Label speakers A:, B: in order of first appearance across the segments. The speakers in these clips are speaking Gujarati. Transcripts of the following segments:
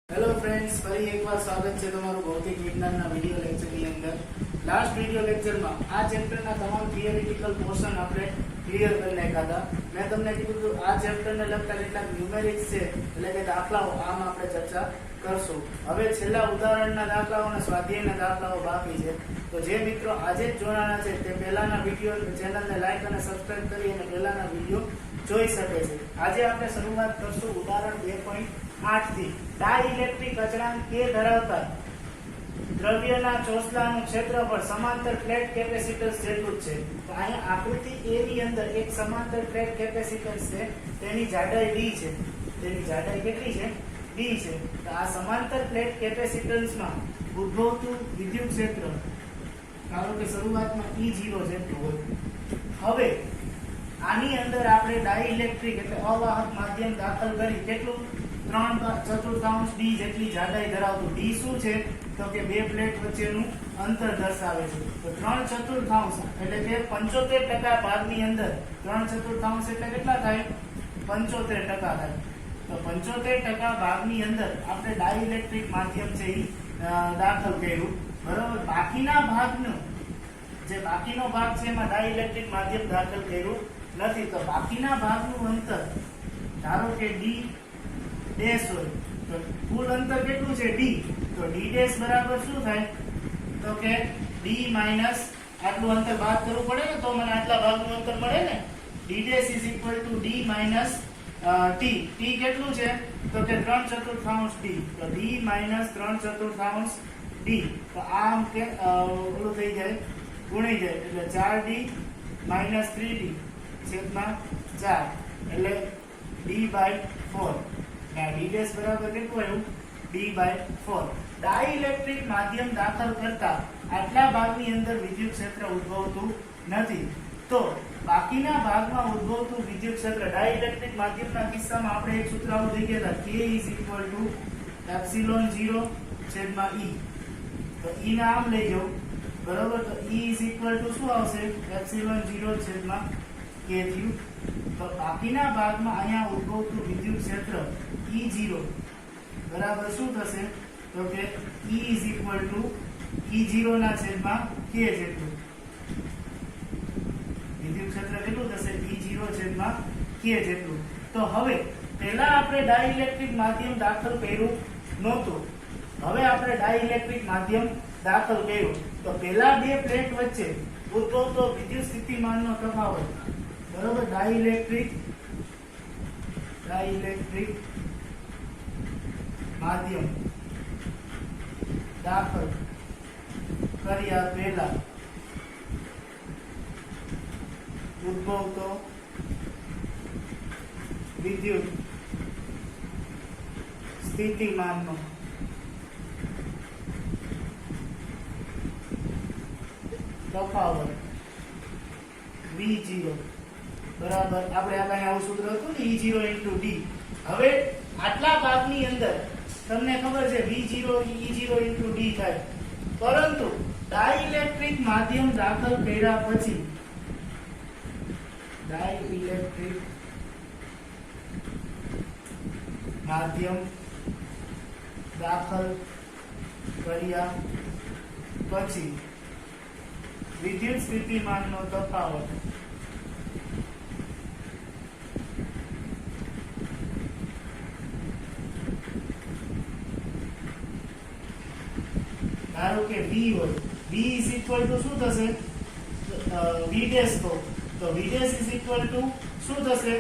A: હેલો ફ્રેન્ડ્સ, ફરી એકવાર સ્વાગત છે તમારું ભૌતિક વિજ્ઞાનના વિડિયો લેક્ચરની અંદર. લાસ્ટ વિડિયો લેક્ચરમાં આ ચેપ્ટરના તમામ થિયરિટિકલ પોર્શન આપણે ક્લિયર કરી નાખ્યા હતા. મેં તમને કીધું હતું આ ચેપ્ટરને લગતા કેટલાક ન્યુમેરિક્સ છે, એટલે કે દાખલાઓ, આમાં આપણે ચર્ચા કરશું. હવે છેલ્લા ઉદાહરણના દાખલાઓ અને સ્વાધ્યાયના દાખલાઓ બાકી છે. તો જે મિત્રો આજે જ જોડાણા છે તે પહેલાના વિડિયો ચેનલને લાઈક અને સબસ્ક્રાઇબ કરી અને પહેલાના વિડિયો જોઈ શકે છે. આજે આપણે શરૂઆત કરશું ઉદાહરણ 2.8 થી. ડાઇલેક્ટ્રિક અચળાંક K ધરાવતા દ્રવ્યના ચોસલાનું ક્ષેત્રફળ સમાંતર પ્લેટ કેપેસિટન્સ જેટલું જ છે. તો અહીંયા આકૃતિ A ની અંદર એક સમાંતર પ્લેટ કેપેસિટન્સ છે, તેની જાડાઈ d છે. તેની જાડાઈ કેટલી છે? d છે. તો આ સમાંતર પ્લેટ કેપેસિટન્સમાં ઉદ્ભવતું વિદ્યુત ક્ષેત્ર ધારો કે શરૂઆતમાં E0 જેટલું હોય. હવે આની અંદર આપણે ડાઇલેક્ટ્રિક એટલે અવાહક માધ્યમ દાખલ કરી કેટલું 3/4 d જેટલી જાડાઈ ધરાવતું. d શું છે? તો કે બે પ્લેટ વચ્ચેનું અંતર દર્શાવે છે. તો 3/4 એટલે કે 75% ભાગની અંદર 3/4 એટલે કેટલા થાય? 75% થાય. તો 75% ભાગની અંદર આપણે ડાઇલેક્ટ્રિક માધ્યમ છે એ દાખલ કર્યું, બરાબર. બાકીના ભાગનો જે બાકીનો ભાગ છે એમાં ડાઇલેક્ટ્રિક માધ્યમ દાખલ કર્યું નથી. તો બાકીના ભાગનું અંતર ધારો કે d ડેશ હોય, તો કુલ અંતર કેટલું છે? d. તો d ડેશ બરાબર શું થાય? તો કે d માઈનસ આટલું અંતર બાદ કરવું પડે ને, તો મને આટલા ભાગનું અંતર મળે ને. d dash is equal to d minus t. t કેટલું છે? તો કે 3/4 d. તો d માઈનસ 3/4 d. તો આમ કે ઓલું થઈ જાય, ગુણી જાય, એટલે 4d માઈનસ 3d છેદમાં 4 એટલે d/4. d ડેશ બરાબર કેટલું આવ્યું? d/4. ડાઇલેક્ટ્રિક માધ્યમ દાખલ કરતા આટલા ભાગની અંદર વિદ્યુત ક્ષેત્ર ઉદ્ભવતું નથી. તો બાકીના ભાગમાં ઉદ્ભવતું વિદ્યુત ક્ષેત્ર ડાઇલેક્ટ્રિક માધ્યમના કિસ્સામાં આપણે એક સૂત્ર આવું થઈ ગયા હતા, k = ε0/e. તો e ના આમ લઈ જાઓ, બરાબર. તો e શું આવશે? ε0/k થયું. તો બાકીના ભાગમાં અહીંયા ઉદ્ભવતું વિદ્યુત ક્ષેત્ર E0 બરાબર શું થશે? તો કે E E0 ના છેદમાં k જેટલું. વિદ્યુત ક્ષેત્ર કેટલું થશે? E0 છેદમાં k જેટલું. તો હવે પહેલા આપણે ડાઇલેક્ટ્રિક માધ્યમ દાખલ કર્યું નહોતું, હવે આપણે ડાઇલેક્ટ્રિક માધ્યમ દાખલ કર્યું. તો પહેલા બે પ્લેટ વચ્ચે ઉદ્ભવતો વિદ્યુત સ્થિતિમાનનો તફાવત, બરોબર. ડાઇલેક્ટ્રિક માધ્યમ દાખલ કર્યા પહેલા ઉદ્ભવતો વિદ્યુત સ્થિતિમાનનો તફાવત V0 બરાબર. આપણે આ કઈ આવું સૂત્ર હતું ને, E0 * d. હવે આટલા ભાગની અંદર તમને ખબર છે V0 E0 * d થાય, પરંતુ ડાઇલેક્ટ્રિક માધ્યમ દાખલ કર્યા પછી ડાઇલેક્ટ્રિક માધ્યમ દાખલ કર્યા પછી વિદ્યુત સ્થિતિમાનનો તફાવત ધારો કે V હોય, V = શું થશે? V dash. તો V ડેશ = શું થશે?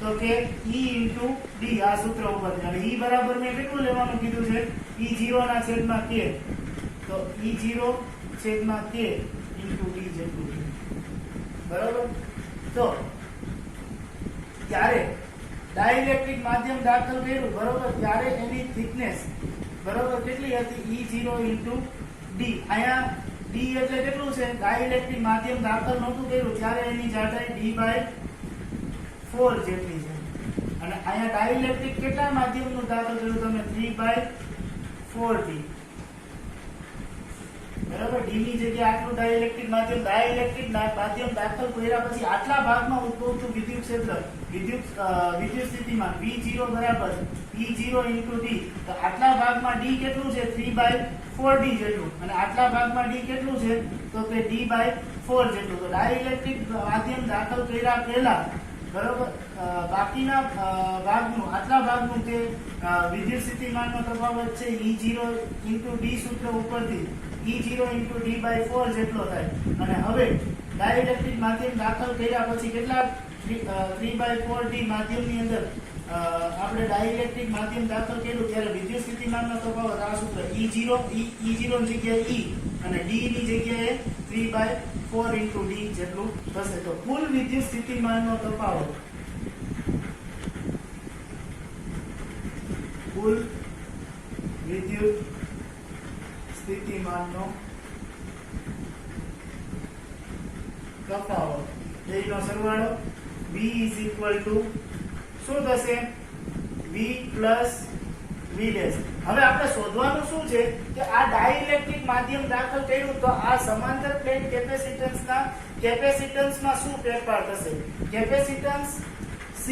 A: તો કે E * d. આ સૂત્ર ઉપરથી, અને E બરાબર મેં કેટલું લેવાનું કીધું છે? E0 ના છેદમાં k. તો E0 છેદમાં k * d જેટલું છે, બરાબર. તો ત્યારે ડાઇલેક્ટ્રિક માધ્યમ દાખલ કર્યું, બરાબર, ત્યારે એની થિકનેસ બરાબર કેટલી હતી? E0 * d. અહીંયા d એટલે કેટલું છે? ડાઇલેક્ટ્રિક માધ્યમ દાખલ નહોતું કર્યું ત્યારે એની જાડાઈ d/4 જેટલી છે. અને અહીંયા ડાઇલેક્ટ્રિક કેટલા માધ્યમનું દાખલ કર્યું તમે? 3/4 થી, બરાબર, ડી ની જગ્યાએ આટલું ડાઇલેક્ટ્રિક માધ્યમ માધ્યમ દાખલ કર્યા પછી આટલા ભાગમાં ઉદ્ભવતું વિદ્યુત ક્ષેત્ર વિદ્યુત સ્થિતિમાન V0 બરાબર E0 * D. તો આટલા ભાગમાં D કેટલું છે 3/4D જેટલું, અને આટલા ભાગમાં D કેટલું છે તો કે D/4 જેટલું. તો ડાઇલેક્ટ્રિક માધ્યમ દાખલ કર્યા પહેલા બરાબર બાકીના ભાગનું આટલા ભાગનું તે વિદ્યુત સ્થિતિમાનનો તફાવત છે E0 * D સૂત્ર ઉપરથી E0 * D/4 જેટલો થાય. અને હવે ડાઇલેક્ટ્રિક માધ્યમ દાખલ કર્યા પછી કેટલા 3/4D માધ્યમની અંદર આપણે ડાઇલેક્ટ્રિક માધ્યમ દાખલ કર્યું ત્યારે વિદ્યુત સ્થિતિમાનનો તફાવત આ સૂત્ર E0 ની જગ્યાએ E અને D ની જગ્યાએ 3/4 * D જેટલું થશે. તો કુલ વિદ્યુત સ્થિતિમાનનો તફાવત કુલ વિદ્યુત સ્થિતિમાનનો તફાવત બેનો સરવાળો V શું થશે V + V'. હવે આપણે શોધવાનું શું છે કે આ ડાઇલેક્ટ્રિક માધ્યમ દાખલ કર્યું તો આ સમાંતર પ્લેટ કેપેસિટન્સમાં શું ફેરફાર થશે. કેપેસિટન્સ C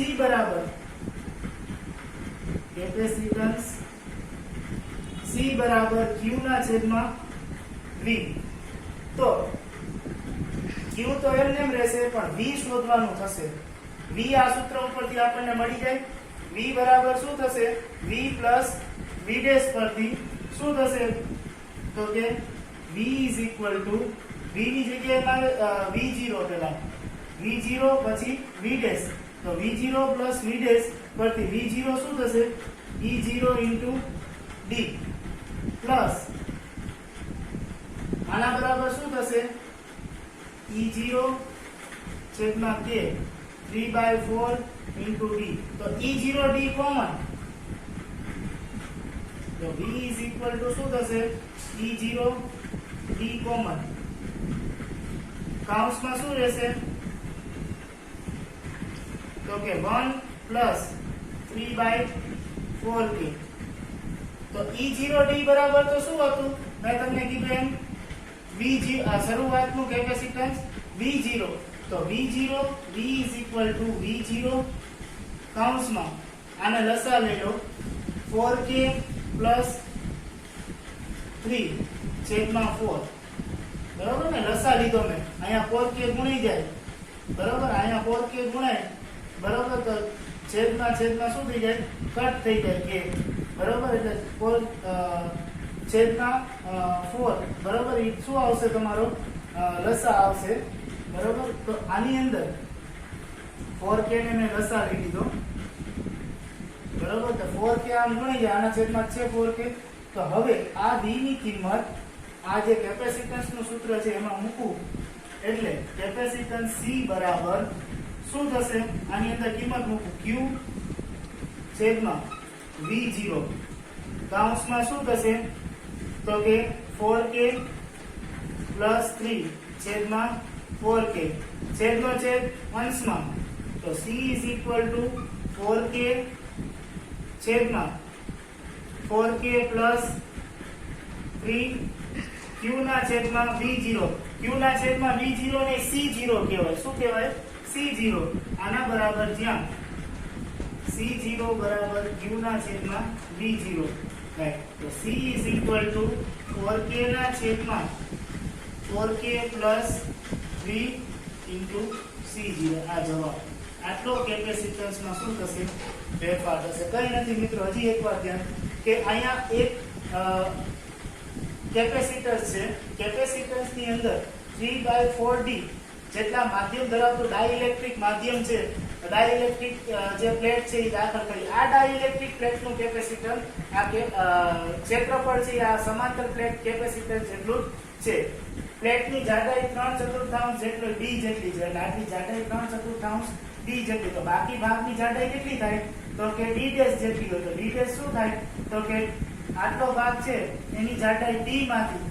A: બરાબર Q/V. તો Q તો એમ રહેશે પણ V શોધવાનું થશે. V આ સૂત્ર ઉપરથી આપણને મળી જાય. V બરાબર શું થશે V + V' પરથી શું થશે તો કે V V ની જગ્યાએ V0 પહેલા V0 પછી V'. તો V0 + V' પરથી V0 શું થશે E0 * D પ્લસ આના બરાબર શું થશે E0 / K 3/4 * D. તો E0 D કોમન, તો V શું થશે E0 D કોમન. કૌંસમાં શું રહેશે તો કે 1 + 3/4K. તો E0 D બરાબર તો શું હતું મેં તમને કીધું એમ V0 શરૂઆતનું કેપેસિટન્સ V0. તો V0 V0 કૌંસમાં આને લસા લઈ લો 4K + 3/4 બરાબર ને. લસા લીધો મેં, અહીંયા 4K ગુણી જાય બરાબર, અહીંયા 4K ગુણાય બરાબર. તો છેદમાં શું થઈ જાય કટ થઈ જાય K બરાબર, એટલે 4/4 બરાબર. એ શું આવશે તમારો લસા આવશે બરાબર. તો આની અંદર 4K ને મેં લસા લઈ લીધો બરાબર. તો 4K આમ ગણી જાય, આના છેદમાં છે 4K. તો હવે આ V ની કિંમત આ જે કેપેસિટન્સ નું સૂત્ર છે એમાં મૂકવું એટલે કેપેસિટન્સ C બરાબર શું થશે આની અંદર કિંમત મૂકું Q / V0 કૌંસમાં શું થશે તો કે 4K + 3/4K છેદનો છેદ અંશમાં. તો C = 4K / 3 Q ના છેદમાં V0. Q ના છેદમાં V0 ને C0 કહેવાય. શું કહેવાય C0. આના બરાબર જ્યાં C0 બરાબર Q ના છેદમાં V0 થાય. તો C = 4K ના છેદમાં 4K + 3 * C0. આ જવાબ. આટલો કેપેસિટન્સમાં શું થશે ફેરફાર થશે. કઈ નથી મિત્રો, હજી એકવાર ધ્યાન કે અહીંયા એક કેપેસિટર છે. કેપેસિટન્સની અંદર 3/4D જેટલા માધ્યમ ધરાવતું ડાઇલેક્ટ્રિક માધ્યમ છે, ડાઇલેક્ટ્રિક જે પ્લેટ છે એ દાખલ કરી. આ ડાઇલેક્ટ્રિક પ્લેટનું કેપેસિટર આ ક્ષેત્રફળ છે આ સમાંતર પ્લેટ કેપેસિટર જેટલું છે. પ્લેટની જાડાઈ 3/4 જેટલી D જેટલી છે, એટલે આટલી જાડાઈ 3/4 D જેટલી. તો બાકી ભાગની જાડાઈ કેટલી થાય તો કે D' જેટલી હોય. તો D' શું થાય તો કે આટલો ભાગ છે એની જાડાઈ D માંથી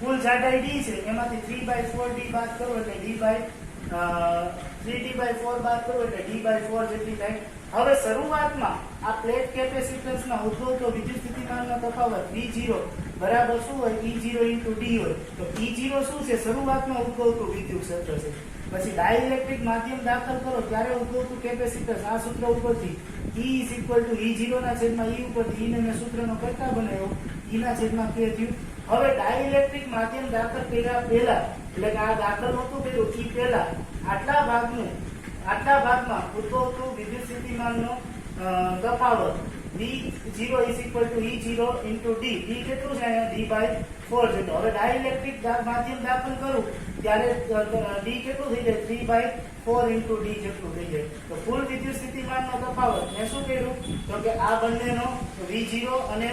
A: કુલ જાડાઈ D છે એમાંથી 3/4D બાદ કરો એટલે D/3D/4 બાદ કરો એટલે D/4 જેટલી થાય. હવે શરૂઆતમાં આ પ્લેટ કેપેસિટન્સમાં ઉદ્ભવતો વિદ્યુત સ્થિતિમાન સ્થિતિમાનનો તફાવત V0 બરાબર શું હોય E0 * D હોય તો E0 શું છે શરૂઆતમાં ઉદ્ભવતું વિદ્યુત ક્ષેત્ર છે પછી ડાઇલેક્ટ્રિક માધ્યમ દાખલ કરો ત્યારે ઉદ્ભવતું કેપેસિટન્સ આ સૂત્ર ઉપરથી E = E0 ના છેદમાં E ઉપરથી E ને મેં સૂત્રનો કરતા બનાવ્યો E ના છેદમાં K થયું હવે ડાઇલેક્ટ્રિક માધ્યમ દાખલ કર્યા પહેલા એટલે કે આ દાખલ નહોતું કર્યું એ પહેલા આટલા ભાગમાં ઉદ્ભવતું વિદ્યુત સ્થિતિમાનનો તફાવત V0 = E0 * D D કેટલું છે અહીંયા D/4 છે તો હવે ડાઇલેક્ટ્રિક માધ્યમ દાખલ કરું ત્યારે D કેટલું થઈ જાય 3/4 * D જેટલું થઈ જાય તો કુલ વિદ્યુત સ્થિતિમાનનો તફાવત મેં શું કર્યું તો કે આ બંનેનો V0 અને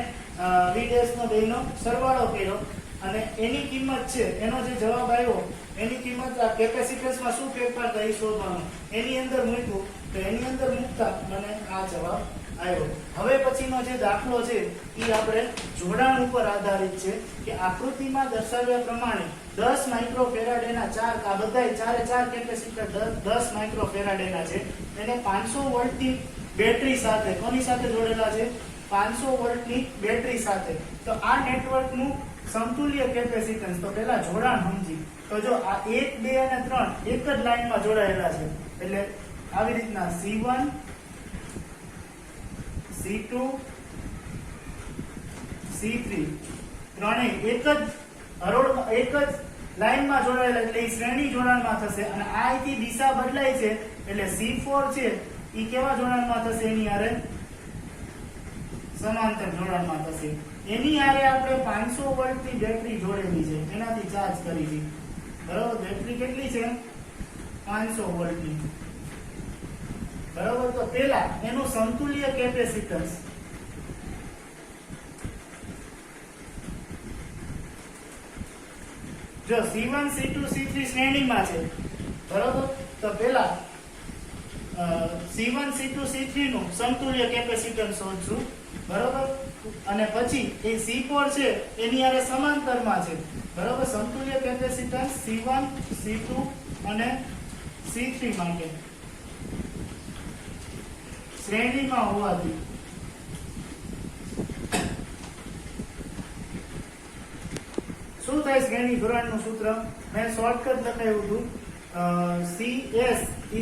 A: V' નો બેનો સરવાળો કર્યો અને એની કિંમત છે એનો જે જવાબ આવ્યો એની કિંમત આ કેપેસિટન્સમાં શું ફેરફાર થાય શોધવાનું એની અંદર મૂક્યું તો એની અંદર મૂકતા મને આ જવાબ આવ્યો હવે પછીનો જે દાખલો છે એ આપણે જોડાણ ઉપર આધારિત છે કે આકૃતિમાં દર્શાવ્યા પ્રમાણે 10 માઇક્રોફેરાડેના આ બધાય ચારે કેપેસિટર 10 માઇક્રોફેરાડેના છે એને 500 વોલ્ટની બેટરી સાથે કોની સાથે જોડેલા છે 500 વોલ્ટની બેટરી સાથે તો આ નેટવર્કનું સમતુલ્ય કેપેસિટન્સ તો પહેલા જોડાણ સમજી તો જો આ 1 2 અને 3 એક જ લાઈનમાં જોડાયેલા છે એટલે આવી રીતના C1 C2 C3 ત્રણેય એક જ લાઈનમાં જોડાયેલા એટલે એ શ્રેણી જોડાણમાં થશે અને આ અહીંથી દિશા બદલાય છે એટલે C4 છે એ કેવા જોડાણમાં થશે એની હારે સમાંતર જોડાણમાં થશે એની હારે આપણે 500 વોલ્ટની બેટરી જોડેલી છે એનાથી ચાર્જ કરી છે બરાબર બેટરી કેટલી છે 500 વોલ્ટની બરાબર તો પહેલા એનું સમતુલ્ય કેપેસિટન્સ જો C1 C2 C3 શ્રેણીમાં છે બરાબર તો પહેલા C1 C2 C3 નું સમતુલ્ય કેપેસિટન્સ શોધશું બરાબર અને પછી એ C4 છે એની હારે સમાંતરમાં છે બરાબર સમતુલ્ય કેપેસિટન્સ C1 C2 અને C3 માટે શ્રેણીમાં હોવાથી શું થાય શ્રેણી જોડાણનું સૂત્ર મેં શોર્ટકટ લખાયું હતું CS =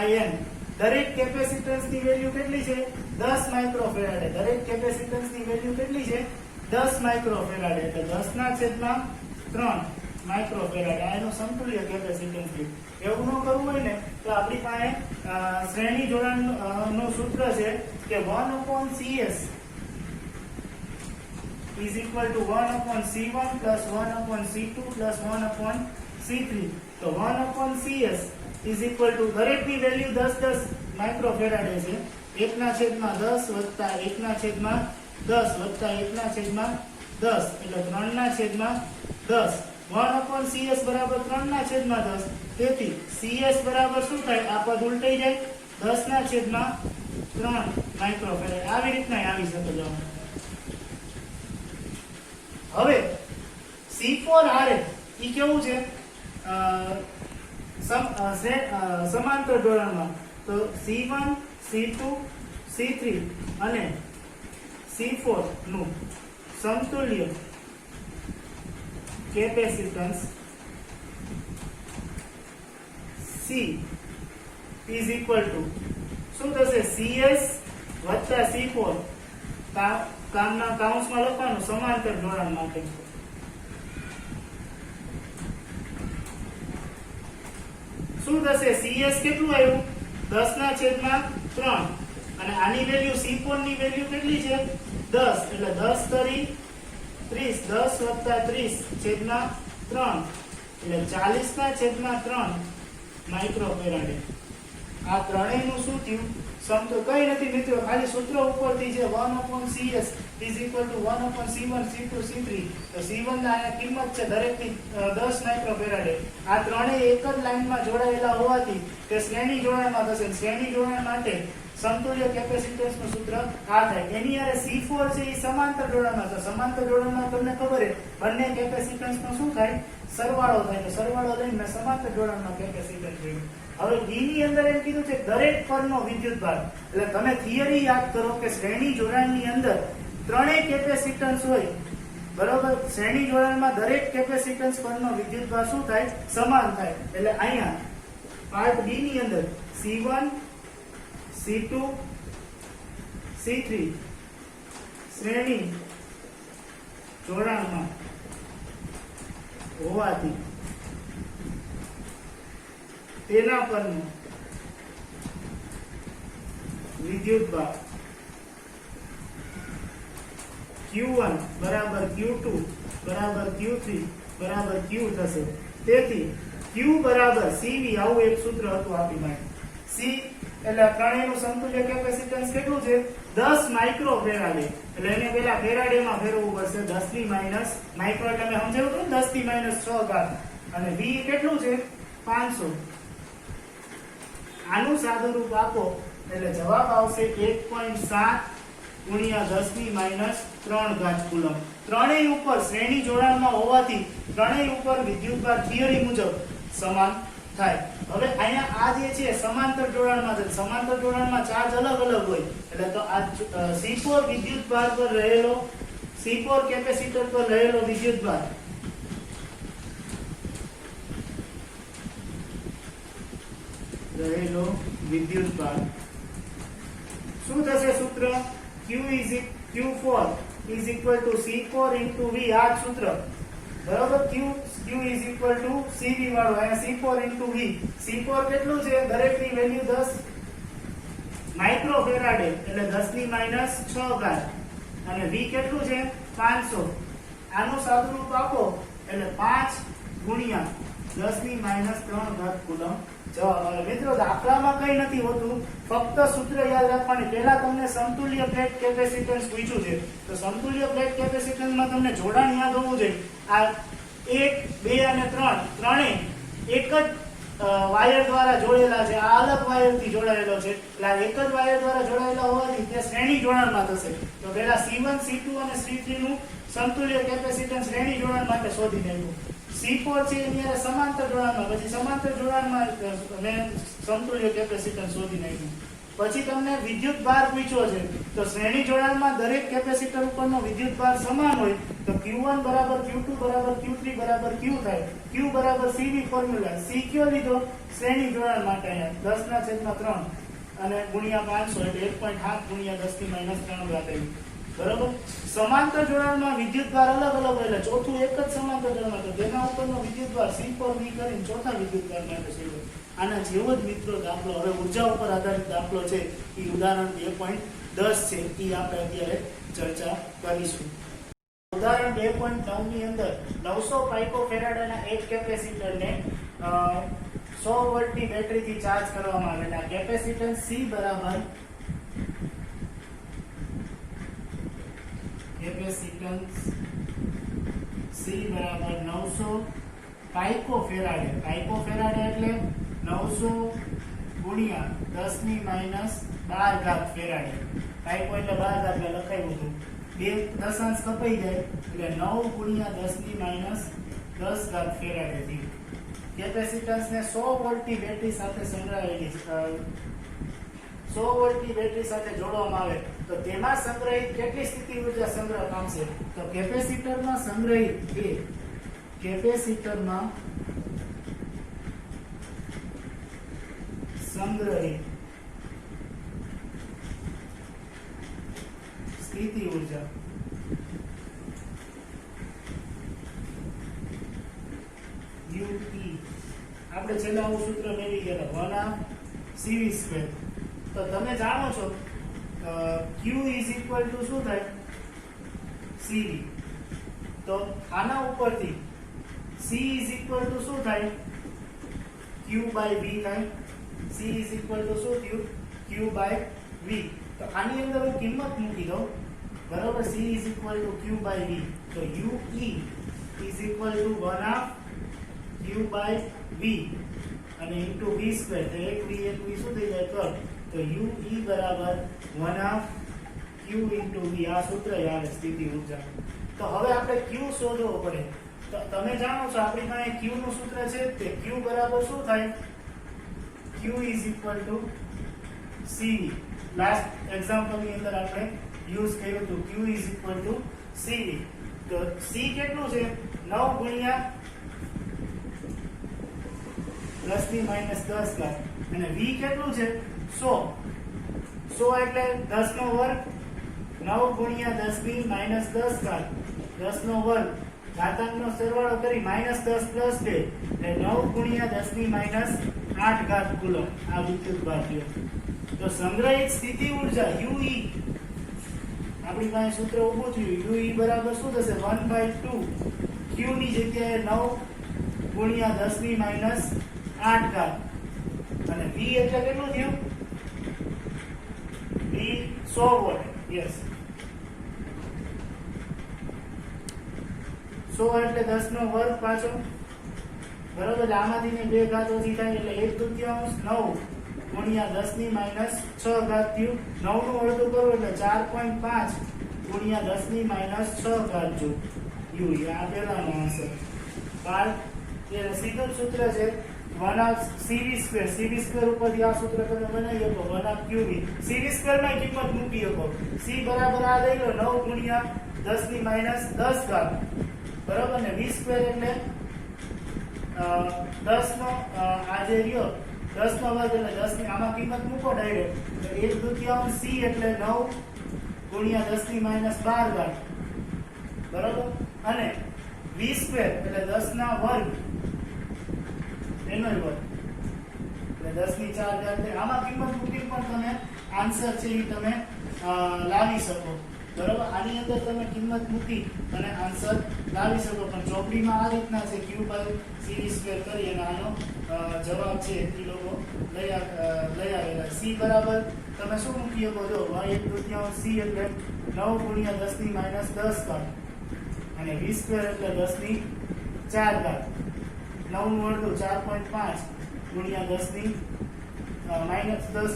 A: C/N દરેક કેપેસિટન્સની વેલ્યુ કેટલી છે 10 માઇક્રોફેરાડે દરેક કેપેસિટન્સની વેલ્યુ કેટલી છે 10 માઇક્રોફેરાડે એટલે 10^3 માઇક્રોફેરાડ આ એનું સમતુલ્ય કેપેસિટન્સ છે એવું ન કરવું હોય ને તો આપણી પાસે શ્રેણી જોડાણ નું સૂત્ર છે કે 1/CS is equal to 1/C1 plus 1/C2 plus 1/C3 તો 1/CS is equal to દરેકની વેલ્યુ 10 માઇક્રોફેરાડે છે 1/10 વત્તા 1/10 વત્તા 1/10 એટલે 3/10 1/CS બરાબર 3/10 તેથી CS બરાબર શું થાય આ પદ ઉલટાઈ જાય 10/3 માઇક્રોફેરાડ આવી રીતના આવી શકે છે હવે C4 હારે ઈ કેવું છે સમાંતર જોડાણમાં તો C1 C2 C3 અને C4 નું સમતુલ્ય capacitance C is equal to શું થશે CS વત્તા C4 કામના કાઉન્સમાં લખવાનું સમાંતર જોડાણ માટે શું થશે CS કેટલું આવ્યું 10/3 અને આની વેલ્યુ C4 ની વેલ્યુ કેટલી છે 10 એટલે 10 30 10 + 30 / 3 એટલે 40/3 માઇક્રોફેરાડે આ ત્રણેયનું શું થયું સમતો કઈ નથી મિત્રો ખાલી સૂત્ર ઉપરથી છે 1/CS is equal to 1/C1 C2 C3 તો C1 ના આ કિંમત છે દરેકની 10 માઇક્રોફેરાડે આ ત્રણેય એક જ લાઈનમાં જોડાયેલા હોવાથી તે શ્રેણી જોડાણમાં થશે શ્રેણી જોડાણ માટે સમતુલ્ય કેપેસિટન્સ નું સૂત્ર આ થાય. એની હારે C4 છે એ સમાંતર જોડાણમાં છે. સમાંતર જોડાણમાં તમને ખબર છે બંને કેપેસિટન્સ નો શું થાય? સરવાળો થાય. તો સરવાળો લઈને સમાંતર જોડાણમાં કેપેસિટન્સ જોયું. હવે B ની અંદર એમ કીધું છે દરેક પરનો વિદ્યુતભાર. એટલે તમે થિયરી યાદ કરો કે શ્રેણી જોડાણની અંદર ત્રણેય કેપેસિટન્સ હોય, બરોબર? શ્રેણી જોડાણમાં દરેક કેપેસિટન્સ પરનો વિદ્યુતભાર શું થાય? સમાન થાય. એટલે અહીંયા પાર્ટ B ની અંદર C1 C2 C3 શ્રેણી જોડાણમાં હોવાથી તેના પરનો વિદ્યુતભાર Q1 બરાબર Q2 બરાબર Q3 બરાબર Q થશે. તેથી Q બરાબર CV, આવું એક સૂત્ર હતું આપણી પાસે. C એટલે ત્રણેયનું સમતુલ્ય કેપેસિટન્સ કેટલું છે? 10 માઇક્રોફેરાડે. એટલે એને પેલા ફેરાડેમાં ફેરવવું પડશે. 10 ની માઈનસ માઇક્રો એટલે મેં સમજાવ્યું હતું 10 ની માઈનસ 6 ઘાત. અને V કેટલું છે? 500. આનું સાદુરૂપ આપો એટલે જવાબ આવશે 1.7 ગુણ્યા 10 ની માઈનસ 3 ઘાત કુલમ. ત્રણેય ઉપર શ્રેણી જોડાણમાં હોવાથી ત્રણેય ઉપર વિદ્યુતભાર થિયરી મુજબ સમાન થાય. હવે અહીંયા આ જે છે સમાંતર જોડાણમાં છે. સમાંતર જોડાણમાં ચાર્જ અલગ અલગ હોય. એટલે તો આ C4 વિદ્યુતભાર પર રહેલો C4 કેપેસિટર પર રહેલો વિદ્યુતભાર શું થશે? સૂત્ર Q4 is equal to C4 into V. આ જ સૂત્ર, બરાબર? Q is equal to CV વાળું. અહીંયા C4 into V. C4 કેટલું છે? દરેકની વેલ્યુ 10 માઇક્રોફેરાડે એટલે 10 ની માઈનસ 6 ઘાત. અને V કેટલું છે? 500. આનું સાદુરૂપ આપો એટલે 5 ગુણ્યા 10 ની માઈનસ 3 ઘાત કુલમ જવાબ આવે. મિત્રો દાખલામાં કઈ નથી હોતું, ફક્ત સૂત્ર યાદ રાખવાની. પહેલા તમને સમતુલ્ય પ્લેટ કેપેસિટન્સ પૂછ્યું છે, તો સમતુલ્ય પ્લેટ કેપેસિટન્સમાં તમને જોડાણ યાદ હોવું જોઈએ. આ 1 2 અને 3 ત્રણેય એક જ વાયર દ્વારા જોડેલા છે. આ અલગ વાયરથી જોડાયેલો છે. એટલે આ એક જ વાયર દ્વારા જોડાયેલા હોવાથી તે શ્રેણી જોડાણમાં થશે. તો પહેલા C1 C2 અને C3 નું સમતુલ્ય કેપેસિટન્સ શ્રેણી જોડાણ માટે શોધી નાખ્યું. C4 છે એની હારે સમાંતર જોડાણમાં, પછી સમાંતર જોડાણમાં મેં સમતુલ્ય કેપેસિટન્સ શોધી નાખ્યું. પછી તમને વિદ્યુતભાર પૂછ્યો છે, તો શ્રેણી જોડાણમાં દરેક કેપેસિટર ઉપરનો વિદ્યુતભાર સમાન હોય તો Q1 બરાબર Q2 બરાબર Q3 બરાબર Q થાય. Q બરાબર CV ફોર્મ્યુલા. C કયો લીધો? શ્રેણી જોડાણ માટે અહીંયા 10/3 અને ગુણ્યા 500 એટલે 1.7 ગુણ્યા 10 ની માઈનસ 3 ઘાત આવી. બરાબર? સમાંતર જોડાણમાં વિદ્યુતભાર અલગ અલગ હોય એટલે ચોથું એક જ સમાંતર જોડાણ તો તેના ઉપરનો વિદ્યુતભાર C4V કરીને ચોથા વિદ્યુતભાર માટે શોધો. આના જેવો જ મિત્રો દાખલો, હવે ઉર્જા ઉપર આધારિત દાખલો છે, એ ઉદાહરણ 2.10 છે, એ આપણે અત્યારે ચર્ચા કરીશું. ઉદાહરણ 2.9 ની અંદર 900 પાઇકોફેરાડેના એક કેપેસિટરને 100 વોલ્ટની બેટરીથી ચાર્જ કરવામાં આવે. આ કેપેસિટન્સ C બરાબર 900 પાઇકોફેરાડે. પાઇકોફેરાડે એટલે 900 ગુણ્યા 10 ની માઈનસ 12 ઘાત ફેરાડે. પાઇકો એટલે 12 ઘાત લખાયું હતું. બે દશાંશ કપાઈ જાય એટલે 9 ગુણ્યા 10 ની માઈનસ 10 ઘાત ફેરાડે થી કેપેસિટન્સ ને 100 વોલ્ટની બેટરી સાથે સંગ્રહાયેલી 100 વોલ્ટની બેટરી સાથે જોડવામાં આવે તો તેમાં સંગ્રહિત કેટલી સ્થિતિ ઊર્જા સંગ્રહ પામશે? તો કેપેસિટરમાં સંગ્રહિત સ્થિતિ ઊર્જા UT આપણે છેલ્લા આવું સૂત્ર મેળવી ગયા 1/CV². તો તમે જાણો છો Q is equal to શું થાય? CV. તો આના ઉપરથી C is equal to શું થાય? Q/V થાય. C is equal to શું થયું? Q/V. તો આની અંદર હું કિંમત મૂકી દઉં, બરાબર? C is equal to Q/V. તો UE is equal to 1/Q/V અને into V². તો 1V શું થઈ જાય? કટ. તો u e બરાબર 1/2 q * v આ સૂત્ર યાદ સ્થિતિ ઊર્જા. તો હવે આપણે q શોધવો પડે. તો તમે જાણો છો આપણી પાસે q નું સૂત્ર છે તે q બરાબર શું થાય? q = cv. લાસ્ટ એક્ઝામ્પલ ની અંદર આપણે યુઝ કર્યું હતું q = cv. તો c કેટલું છે? 9 ગુણ્યા 10 ઘાત અને v કેટલું છે? 100 એટલે 10 નો વર્ગ 9 ગુણ્યા 10 ઘાત 10 નો વર્ગ ઘાતાંકનો સરવાળો કરી -10 + 2 એટલે 9 ગુણ્યા 10 - 8 ઘાત કુલમ આ વિદ્યુત ભાર. તો સંગ્રહિત સ્થિતિ ઊર્જા UE આપણી પાસે સૂત્ર ઊભું થયું. UE બરાબર શું થશે? 1/2 q ની જગ્યાએ 9 ગુણ્યા 10 - 8 ઘાત અને v એટલે કેટલું થયું? v 100 vote. યસ, 100 એટલે 10 નો વર્ગ પાછો, બરાબર. એટલે આમાંથી ને 2 ઘાત ઓછી થાય એટલે 1/3 9 ગુણ્યા 10 - 6 ઘાત થયું. 9 નું અડધું કરો એટલે 4.5 ગુણ્યા 10 - 6 ઘાત જો યુ. આ પહેલાનો આન્સર. પાર્ટ એ સીધું જ સૂત્ર છે 1/2 cv². cv² ઉપરથી આ સૂત્ર તમે બનાવી શકો 1/2 qv. cv² માં કિંમત મૂકી શકો. c બરાબર આ લઈ લો 9 ગુણ્યા 10 - 10 ઘાત, બરાબર ને v² એટલે 10 નો આ જે રહ્યો 10 નો વર્ગ એટલે 10 ની આમાં કિંમત મૂકો ડાયરેક્ટ. તો 1/2 c એટલે 9 ગુણ્યા 10 - 12 ઘાત, બરાબર. અને v² એટલે 10 ના વર્ગ એનો વર્ગ એટલે 10 ની 4 ઘાત. આમાં કિંમત મૂકી પણ તમે આન્સર છે એ તમે લાવી શકો, બરાબર. આની અંદર તમે કિંમત મૂકી અને આન્સર લાવી શકો. પણ ચોપડીમાં આ રીતના છે q/cv² કરી અને આનો જવાબ છે એ લોકો લઈ આવેલા. c બરાબર તમે શું મૂકી શકો? જો 1/2 c એટલે 9 ગુણ્યા 10 - 10 ઘાત અને v² એટલે 10 ની 4 ઘાત. 9 નું અડધું 4.5 ગુણ્યા 10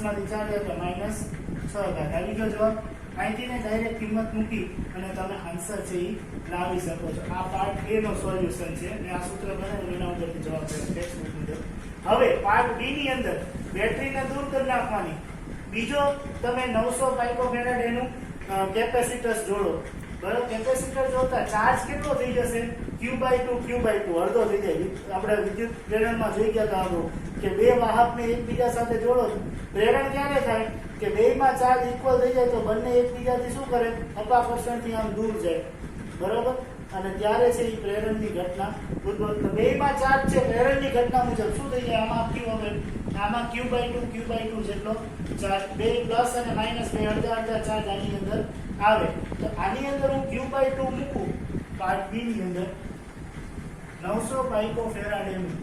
A: માંથી 4 એટલે -6 ઘાત. આવી ગયો જવાબ. અહીંથી ને ડાયરેક્ટ કિંમત મૂકી અને તમે આન્સર છે એ લાવી શકો છો. આ પાર્ટ A નો સોલ્યુશન છે અને આ સૂત્ર બનાવ્યું એના ઉપરથી જવાબ છે ટેક્સ્ટબુક મુજબ. હવે પાર્ટ B ની અંદર બેટરીને દૂર કરી નાખવાની. બીજો તમે 900 પાઇકોફેરાડ એનું કેપેસિટન્સ જોડો, બરાબર. કેપેસિટર જોડતા ચાર્જ કેટલો થઈ જશે? q/2 અડધો થઈ જાય. આપણે વિદ્યુત પ્રેરણમાં જોઈ ગયા હતા આગળ કે બે વાહકને એકબીજા સાથે જોડો, પ્રેરણ ક્યારે થાય કે બેયમાં ચાર્જ ઇક્વલ થઈ જાય તો બંને એકબીજાથી શું કરે? અપાકર્ષણથી આમ દૂર જાય, બરાબર. અને ત્યારે છે એ પ્રેરણની ઘટના ઉદ્ભવ. તો બેયમાં ચાર્જ છે પ્રેરણની ઘટના મુજબ શું થઈ જાય? આમાં q/2 જેટલો ચાર્જ, બે પ્લસ અને માઇનસ બે અડધા ચાર્જ આની અંદર આવે. તો આની અંદર હું q/2 મૂકું પાર્ટ B ની અંદર 900 પાઇકોફેરાડ એનું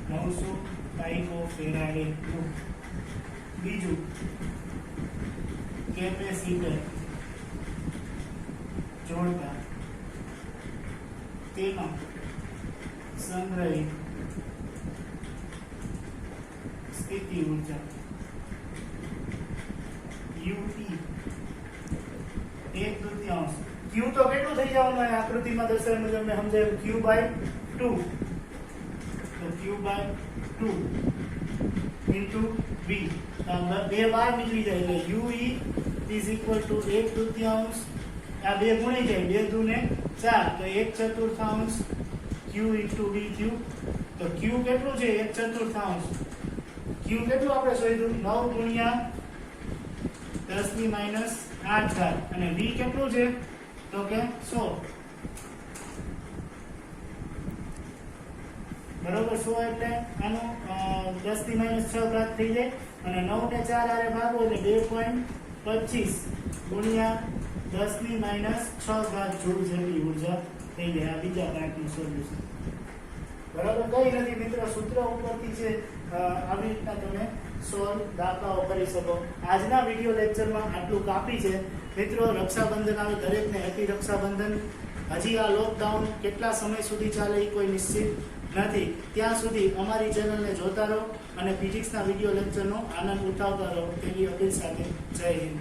A: 900 પાઇકોફેરાડ એનું. બીજું કેપેસિટર જોડતા તેમાં સંગ્રહિત સ્થિતિ ઊર્જા UE 1/2. q તો કેટલું થઈ જવાનું? આકૃતિમાં દર્શાવ્યા મુજબ મેં સમજાવ્યું q/2. તો q/2 into v. બે બાર નીકળી જાય એટલે UE is equal to 1/2. આ બે ગુણી જાય 2 ને 4 તો 1/4 q into v થયું. તો q કેટલું છે? 1/4. q કેટલું આપણે શોધ્યું? 9 ગુણ્યા 10 - 8 ઘાત અને v કેટલું છે? તો કે 100, બરોબર. 100 એટલે આનું 10 - 6 ઘાત થઈ જાય અને 9 ને 4 આરે ભાગો એટલે 2.25 ગુણ્યા 10 - 6 ઘાત જૂલ જેટલી ઊર્જા થઈ જાય. આ બીજા પાર્ટનું સોલ્યુશન, બરાબર. કઈ નથી મિત્રો, સૂત્ર ઉપરથી છે આવી રીતના તમે સોલ્વ દાખલાઓ કરી શકો. આજના વિડિયો લેક્ચરમાં આટલું કાપી છે મિત્રો. રક્ષાબંધન આવે, દરેકને હેપી રક્ષાબંધન. હજી આ લોકડાઉન કેટલા સમય સુધી ચાલે એ કોઈ નિશ્ચિત નથી ત્યાં સુધી અમારી ચેનલને જોતા રહો અને ફિઝિક્સના વિડીયો લેક્ચરનો આનંદ ઉઠાવતા રહો તેવી અપીલ સાથે જય હિન્દ.